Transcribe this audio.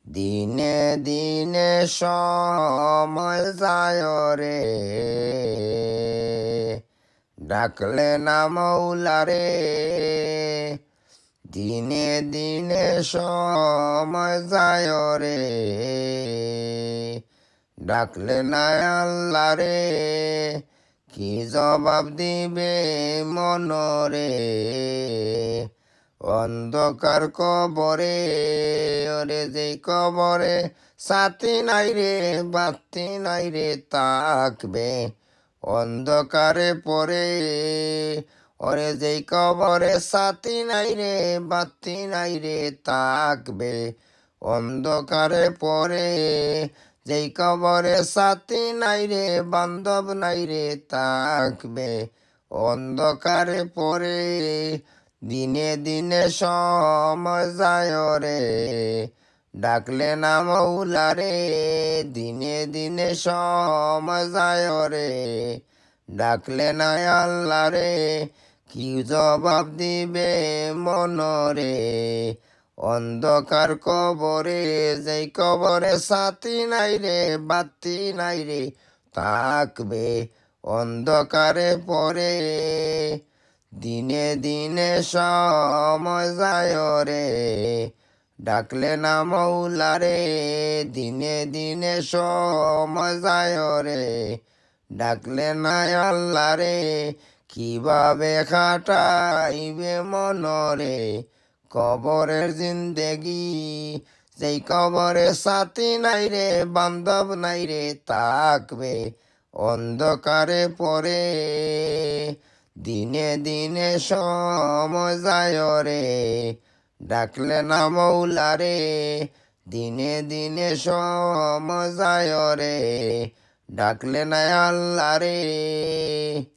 দিনে দিনে সময় যায় রে, ডাকলে না মৌলা রে। দিনে দিনে সময় যায় রে, ডাকলে না আল্লাহ রে। কি জবাব দিবে মনরে, অন্ধকার কবরে। ওরে যে কবরে সাথী নাই রে, বাতি নাই রে, তাকবে অন্ধকারে পড়ে। ওরে যে কবরে সাথী নাই রে, বাতি নাই রে, তাকবে অন্ধকারে পড়ে। যেই কবরে সাথী নাই রে, বান্ধব নাই রে, তাকবে অন্ধকারে পড়ে। দিনে দিনে সময় যায় রে, ডাকলে না মৌলা রে। দিনে দিনে সময় যায় রে, ডাকলে না আল্লাহ রে। কি জবাব দিবে মনরে, অন্ধকার কবরে। যেই কবরে সাথী নাই রে, বাতি নাই রে, থাকবে অন্ধকারে পড়ে। দিনে দিনে সময় যায় রে, ডাকলে না মৌলা রে। দিনে দিনে সময় যায় রে, ডাকলে না আল্লাহ রে। কিভাবে খাটাইবে মনরে কবরের জিন্দেগি। যেই কবরে সাথী নাই রে, বান্ধব নাই রে, থাকবে অন্ধকারে পড়ে। দিনে দিনে সময় যায় রে, ডাকলে না মৌলা রে। দিনে দিনে সময় যায় রে, ডাকলে না আল্লাহ রে।